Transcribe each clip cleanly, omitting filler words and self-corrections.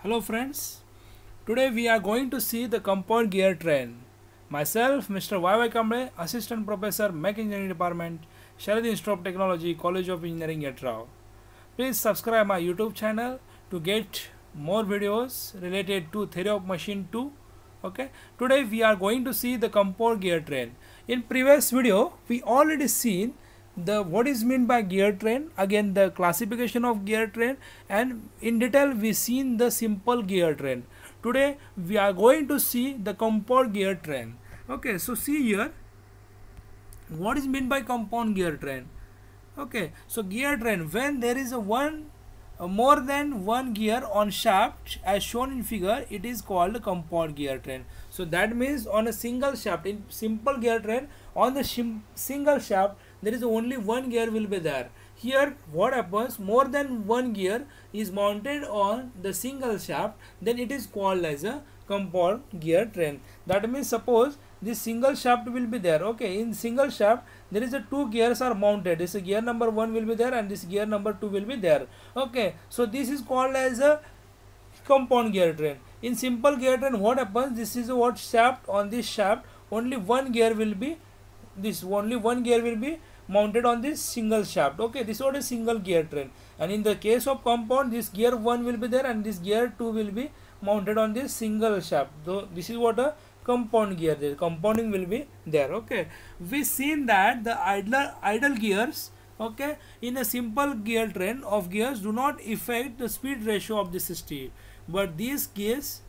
Hello friends, today we are going to see the compound gear train. Myself, Mr. Y. Kamble, Assistant Professor, Mech Engineering Department, Sharad Institute of Technology, College of Engineering, Yatra. Please subscribe my YouTube channel to get more videos related to theory of machine 2. Okay, today we are going to see the compound gear train. In previous video, we already seen the what is meant by gear train, again the classification of gear train, and in detail we seen the simple gear train. Today we are going to see the compound gear train. Okay, so see here what is meant by compound gear train. Okay, so gear train, when there is more than one gear on shaft as shown in figure, it is called compound gear train. So that means on a single shaft, in simple gear train, on the single shaft there is only one gear will be there. Here what happens, more than one gear is mounted on the single shaft, then it is called as a compound gear train. That means suppose this single shaft will be there. Okay, in single shaft there is a two gears are mounted. This gear number 1 will be there and this gear number 2 will be there. Okay, so this is called as a compound gear train. In simple gear train what happens, this is what shaft, on this shaft only one gear will be mounted on this single shaft. Okay, this is what a single gear train. And in the case of compound, this gear 1 will be there and this gear 2 will be mounted on this single shaft. So this is what a compound gear is. Compounding will be there. Okay, we seen that the idle gears, okay, in a simple gear train of gears do not affect the speed ratio of the system, but these gears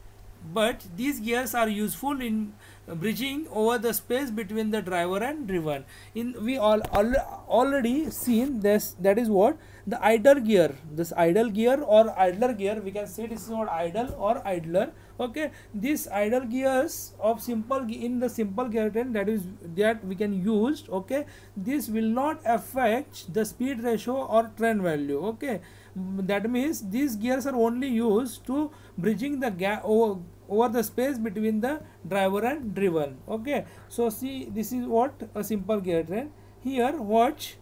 are useful in bridging over the space between the driver and driven. We already seen this, that is what the idle gear, this idle gear or idler gear, we can say this is not idle or idler. Okay, these idle gears of in the simple gear train, that we can use. Okay, this will not affect the speed ratio or train value. Okay, that means these gears are only used to bridging the gap over the space between the driver and driven. Okay, so see, this is what a simple gear train. Here watch,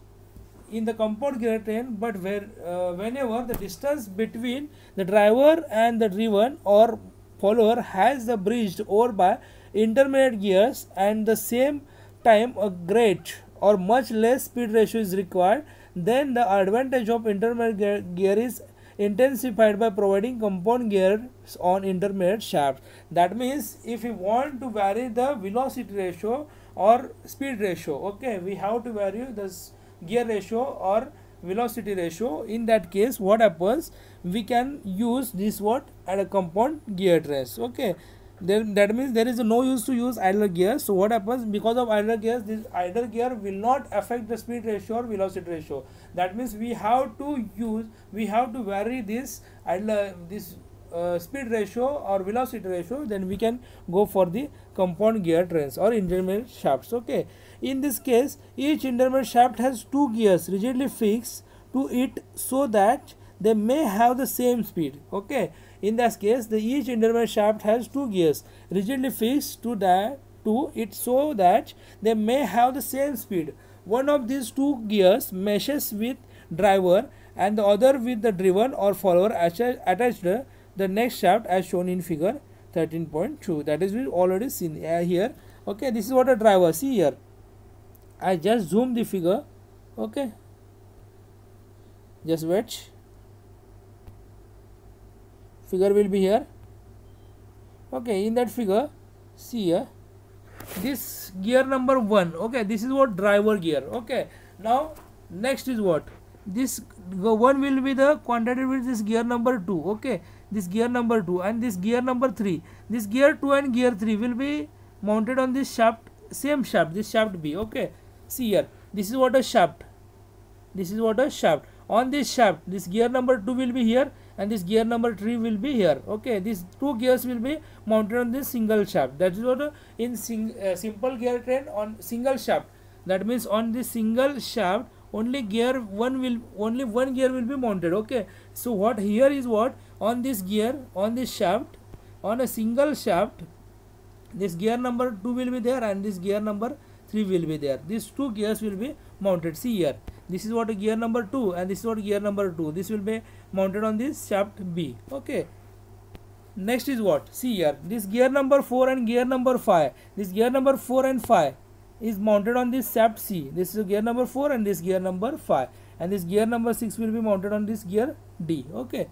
in the compound gear train, but whenever the distance between the driver and the driven or follower has the bridged over by intermediate gears, and the same time a great or much less speed ratio is required, then the advantage of intermediate gear is intensified by providing compound gears on intermediate shafts. That means if we want to vary the velocity ratio or speed ratio, okay, we have to vary this gear ratio or velocity ratio. In that case what happens, we can use this what at a compound gear trains. Okay, then that means there is no use to use idler gears. So what happens, because of idler gears, this idler gear will not affect the speed ratio or velocity ratio. That means we have to vary this speed ratio or velocity ratio, then we can go for the compound gear trains or intermediate shafts. Okay, in this case each intermediate shaft has two gears rigidly fixed to it so that they may have the same speed. Okay, in this case each intermediate shaft has two gears rigidly fixed to it so that they may have the same speed. One of these two gears meshes with driver and the other with the driven or follower attached the next shaft as shown in figure 13.2. that is we already seen here. Okay, this is what a driver, see here, I just zoom the figure. Okay, just wait, figure will be here. Okay, in that figure see here, this gear number 1, okay, this is what driver gear. Okay, now next is what, this one will be the quantity with this gear number 2. Okay, this gear number 2 and this gear number 3, this gear 2 and gear 3 will be mounted on this shaft, same shaft, this shaft B. Okay, see here, this is what a shaft, on this shaft this gear number 2 will be here and this gear number 3 will be here. Okay, these two gears will be mounted on this single shaft. That is what in simple gear train on single shaft, that means on this single shaft only one gear will be mounted. Okay, so what here is what, on this gear, on this shaft, on a single shaft, this gear number 2 will be there and this gear number 3 will be there. These two gears will be mounted. See here, this is what gear number 2 and this is what gear number 2. This will be mounted on this shaft B. Okay, Next is what? See here, this gear number 4 and gear number 5. This gear number 4 and 5 is mounted on this shaft C. This is gear number 4 and this gear number 5. And this gear number 6 will be mounted on this gear D. Okay.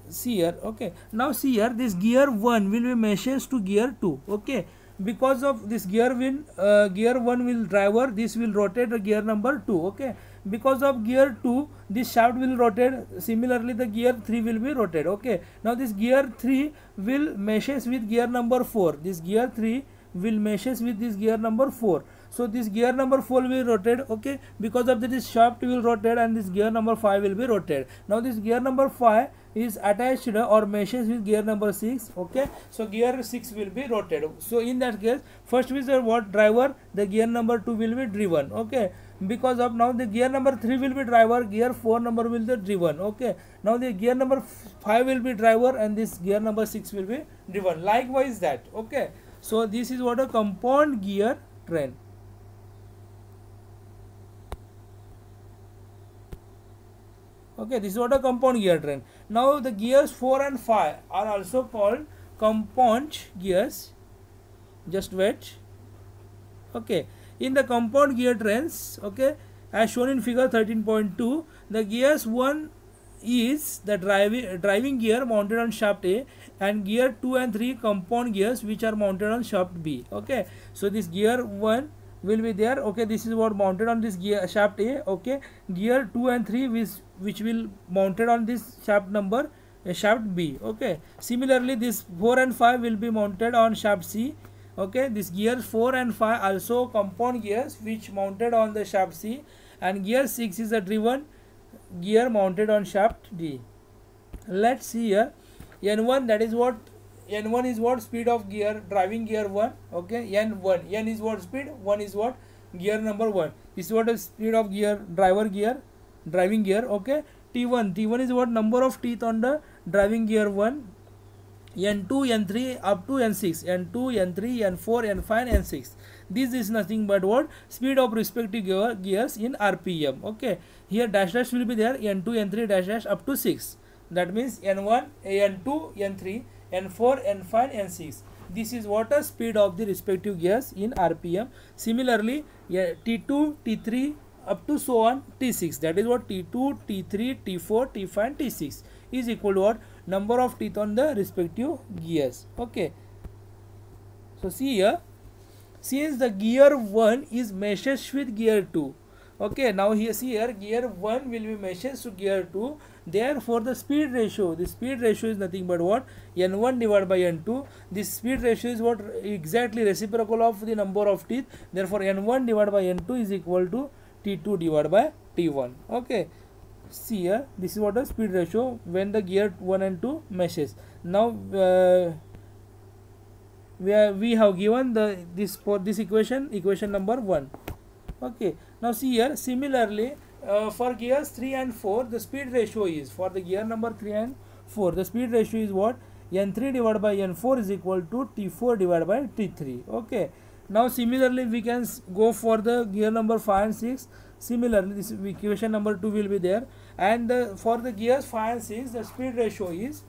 See here. Okay. Now see here, this gear 1 will be meshes to gear 2. Okay. Because of this gear 1 will driver, this will rotate the gear number 2. Okay. Because of gear 2, this shaft will rotate. Similarly, the gear 3 will be rotated. Okay. Now this gear 3 will meshes with gear number 4. This gear 3 will meshes with this gear number 4. So this gear number 4 will rotate. Okay. Because of this shaft will rotate and this gear number 5 will be rotated. Now this gear number 5 is attached or meshes with gear number 6. Okay. So gear 6 will be rotated. So in that case, first is the what? Driver. The gear number 2 will be driven. Okay. Because of now the gear number 3 will be driver, gear 4 number will be driven. Okay. Now the gear number 5 will be driver and this gear number 6 will be driven. Likewise that. Okay. So this is what a compound gear train. Okay, this is what a compound gear train. Now the gears 4 and 5 are also called compound gears. Just wait. Okay, in the compound gear trains, okay, as shown in figure 13.2, the gears 1 is the driving gear mounted on shaft A, and gear 2 and 3 compound gears which are mounted on shaft B. Okay, so this gear 1 will be there. Okay, this is what mounted on this gear shaft A. Okay, gear 2 and 3 which will mounted on this shaft number shaft B. Okay, similarly this 4 and 5 will be mounted on shaft C. Okay, this gears 4 and 5 also compound gears which mounted on the shaft C, and gear 6 is a driven gear mounted on shaft D. Let's see here, N1, that is what N1 is what? Speed of gear, driving gear 1. Okay, N1, N is what? Speed, 1 is what? Gear number 1. This is what is speed of gear, driver gear, driving gear. Okay, T1, T1 is what? Number of teeth on the driving gear 1. N2, N3 up to N6, N2, N3, N4, N5, N6. This is nothing but what? Speed of respective gears in RPM. Okay, here dash dash will be there, N2, N3 dash dash up to 6. That means N1, N2, N3, N4, N5, N6. This is what a speed of the respective gears in RPM. Similarly, T2, T3 up to so on T6. That is what? T2, T3, T4, T5 and T6 is equal to what? Number of teeth on the respective gears. Okay. So see here, since the gear 1 is meshes with gear 2. Okay, now here see here, gear 1 will be meshes to gear 2. Therefore the speed ratio, the speed ratio is nothing but what? N1 divided by N2. This speed ratio is what? Exactly reciprocal of the number of teeth. Therefore N1 divided by N2 is equal to T2 divided by T1. Okay, see here, this is what a speed ratio when the gear 1 and 2 meshes. Now we have given this for this equation number 1. Okay, now see here, similarly for gears 3 and 4 the speed ratio is, for the gear number 3 and 4 the speed ratio is what? N3 divided by N4 is equal to T4 divided by T3. Okay, now similarly we can go for the gear number 5 and 6. Similarly this equation number 2 will be there, and for the gears 5 and 6 the speed ratio is,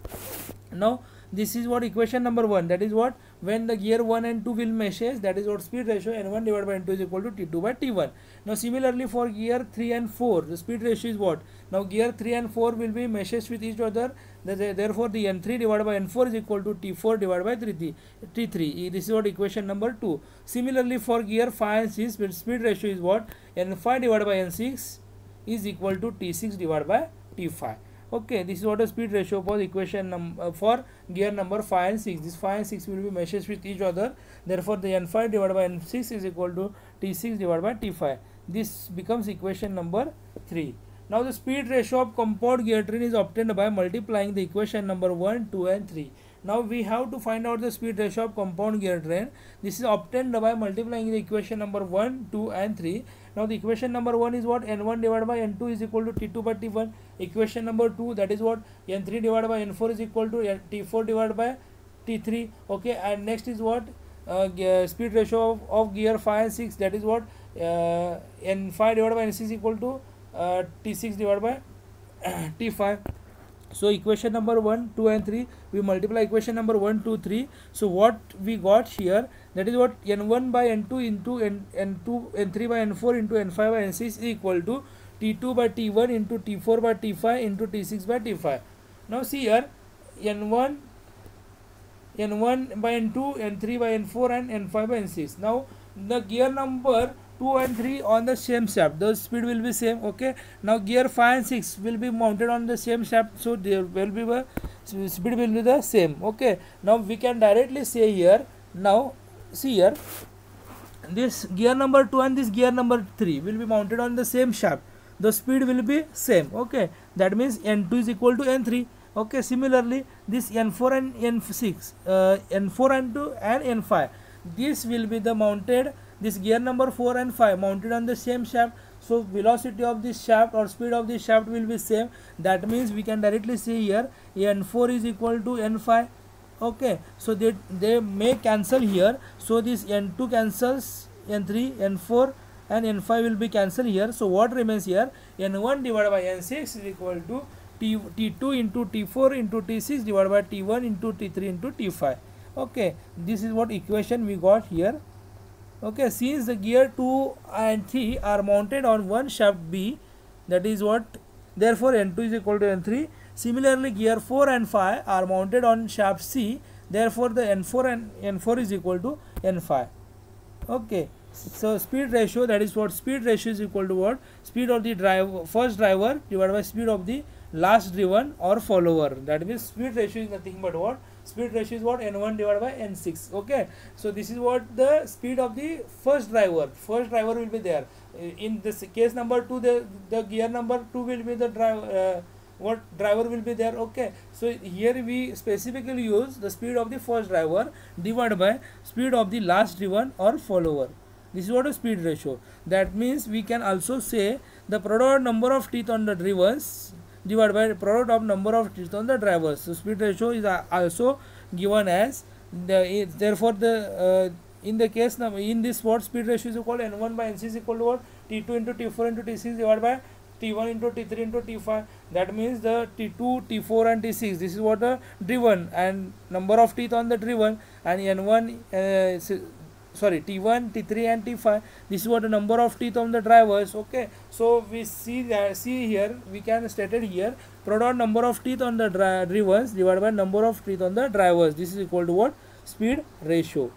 now this is what equation number 1, that is what? When the gear 1 and 2 will meshes, that is what? Speed ratio N1 divided by N2 is equal to T2 by T1. Now similarly for gear 3 and 4 the speed ratio is what? Now gear 3 and 4 will be meshes with each other, therefore the N3 divided by N4 is equal to T4 divided by T3. This is what equation number 2. Similarly for gear 5 and 6 speed ratio is what? N5 divided by N6 is equal to T6 divided by T5. Okay, this is what a speed ratio for equation for gear number 5 and 6. This 5 and 6 will be meshes with each other. Therefore, the N5 divided by N6 is equal to T6 divided by T5. This becomes equation number 3. Now, the speed ratio of compound gear train is obtained by multiplying the equation number 1, 2 and 3. Now, we have to find out the speed ratio of compound gear train. This is obtained by multiplying the equation number 1, 2 and 3. Now the equation number 1 is what? N1 divided by N2 is equal to T2 by T1. Equation number 2, that is what? N3 divided by N4 is equal to T4 divided by T3. Okay, and next is what? Speed ratio of gear 5 and 6, that is what? N5 divided by N6 is equal to T6 divided by T5. So equation number 1, 2 and 3, we multiply equation number 1, 2, 3. So what we got here, that is what n1 by n2 into n2, n3 by n4 into n5 by n6 is equal to t2 by t1 into t4 by t5 into t6 by t5. Now see here, n1 by n2, n3 by n4 and n5 by n6. Now the gear number 2 and 3 on the same shaft, the speed will be same. Okay, now gear 5 and 6 will be mounted on the same shaft, so there will be the speed will be the same. Okay, now we can directly say here, now see here, this gear number 2 and this gear number 3 will be mounted on the same shaft, the speed will be same. Okay, that means n2 is equal to n3. Okay, similarly this n4 and n6, n4 and 2 and n5, this will be the mounted, this gear number 4 and 5 mounted on the same shaft, so velocity of this shaft or speed of this shaft will be same. That means we can directly see here n4 is equal to n5. Okay, so they may cancel here, so this n2 cancels n3, n4 and n5 will be cancelled here. So what remains here, n1 divided by n6 is equal to t2 into t4 into t6 divided by t1 into t3 into t5. Okay, this is what equation we got here. Okay, since the gear 2 and 3 are mounted on one shaft B, that is what, therefore n2 is equal to n3. Similarly, gear 4 and 5 are mounted on shaft C, therefore the n4 is equal to n5. Okay, so speed ratio, that is what, speed ratio is equal to what, speed of the first driver divided by speed of the last driven or follower. That means speed ratio is nothing but what, speed ratio is what, n1 divided by n6. Okay, so this is what the speed of the first driver will be there. In this case number 2, the gear number 2 will be the driver will be there. Okay, so here we specifically use the speed of the first driver divided by speed of the last driven or follower. This is what a speed ratio. That means we can also say the product number of teeth on the drivers divided by product of number of teeth on the drivers. So speed ratio is also given as therefore the in the case number, in this what, speed ratio is equal to n1 by n6 is equal to what, t2 into t4 into t6 divided by t1 into t3 into t5. That means the t2, t4 and t6, this is what the driven and number of teeth on the driven, and n1 sorry, t1, t3 and t5, this is what the number of teeth on the drivers. Okay, so we see here, we can state it here, product number of teeth on the drivens divided by number of teeth on the drivers. This is equal to what, speed ratio.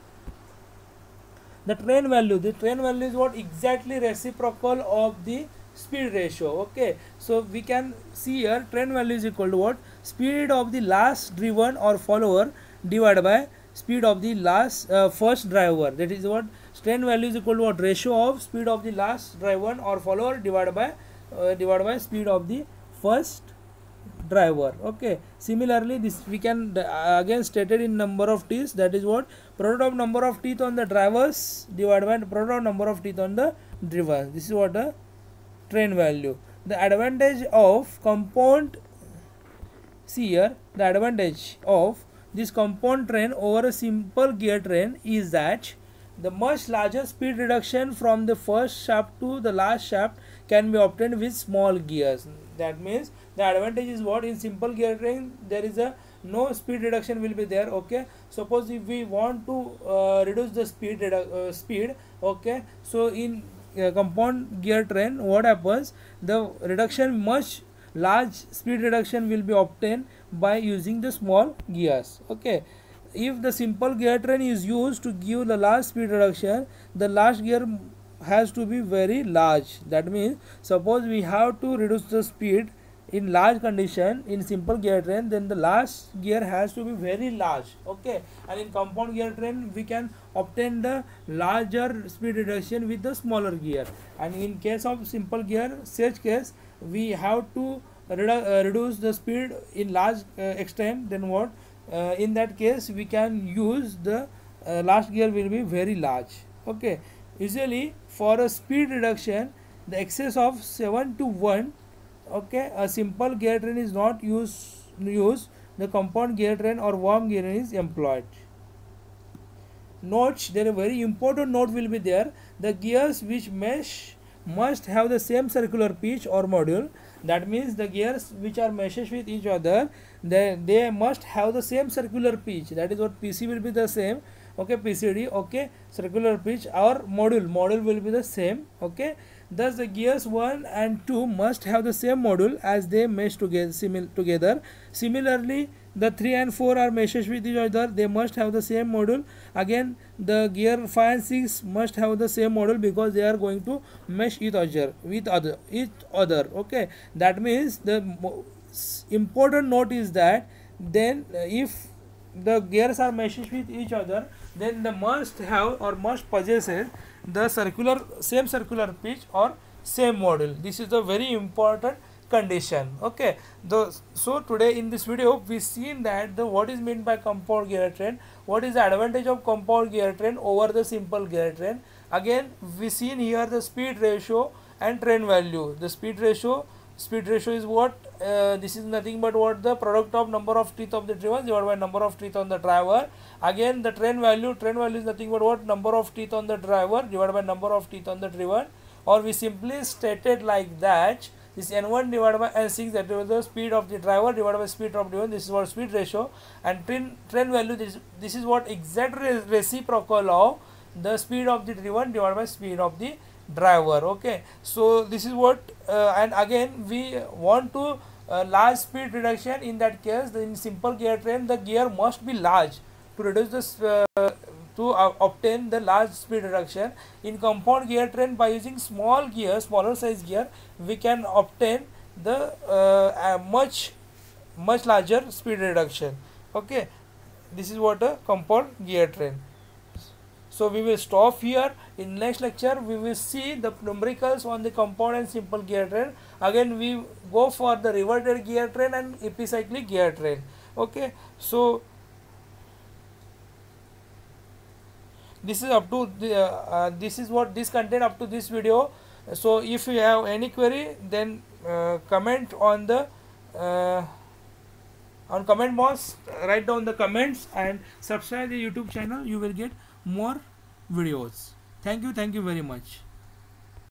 The train value is what, exactly reciprocal of the speed ratio. Okay, so we can see here train value is equal to what, speed of the last driven or follower divided by speed of the last first driver. That is what, train value is equal to what, ratio of speed of the last driven or follower divided by speed of the first driver. Okay, similarly this we can again stated in number of teeth, that is what, product of number of teeth on the drivers divided by product of number of teeth on the driven. This is what a train value. The advantage of compound, see here, the advantage of this compound train over a simple gear train is that the much larger speed reduction from the first shaft to the last shaft can be obtained with small gears. That means the advantage is what, in simple gear train there is a no speed reduction will be there. Okay, suppose if we want to reduce the speed, okay, so in compound gear train what happens, the reduction, much large speed reduction will be obtained by using the small gears. Okay, if the simple gear train is used to give the large speed reduction, the last gear has to be very large. That means suppose we have to reduce the speed in large condition in simple gear train, then the last gear has to be very large. Okay, and in compound gear train we can obtain the larger speed reduction with the smaller gear, and in case of simple gear, such case we have to reduce the speed in large extent. Then what, in that case we can use the last gear will be very large. Okay, usually for a speed reduction the excess of 7 to 1, okay, a simple gear train is not used, the compound gear train or worm gear train is employed. Note, there a very important note will be there, the gears which mesh must have the same circular pitch or module, That means the gears which are meshes with each other, they must have the same circular pitch. That is what PC will be the same. Okay, PCD. Okay, circular pitch. Our module will be the same. Okay, thus the gears 1 and 2 must have the same module as they mesh together. Similarly, the 3 and 4 are meshes with each other, they must have the same module. Again, the gear 5 and 6 must have the same module because they are going to mesh each other. Okay, that means the important note is that then if the gears are meshes with each other, then the must have or must possesses the same circular pitch or same module. This is a very important condition. Okay, so today in this video we seen that what is meant by compound gear train, what is the advantage of compound gear train over the simple gear train. Again, we seen here the speed ratio and train value. The speed ratio is what, this is nothing but what, the product of number of teeth of the driven divided by number of teeth on the driver. Again, the train value is nothing but what, number of teeth on the driver divided by number of teeth on the driven, or we simply stated like that, this N1 divided by N6, that is the speed of the driver divided by speed of driven. This is what speed ratio, and train value, this is what exact reciprocal of the speed of the driven divided by speed of the driver. Okay, so this is what, and again we want to large speed reduction. In that case, in simple gear train, the gear must be large to reduce this to obtain the large speed reduction. In compound gear train, by using smaller size gear, we can obtain the much larger speed reduction. Okay, this is what a compound gear train. So we will stop here. In next lecture we will see the numericals on the compound and simple gear train. Again we go for the reverted gear train and epicyclic gear train. Okay, so this is up to the, this is what this content up to this video. So if you have any query, then comment on the on comment box, write down the comments and subscribe the YouTube channel. You will get more videos. Thank you very much.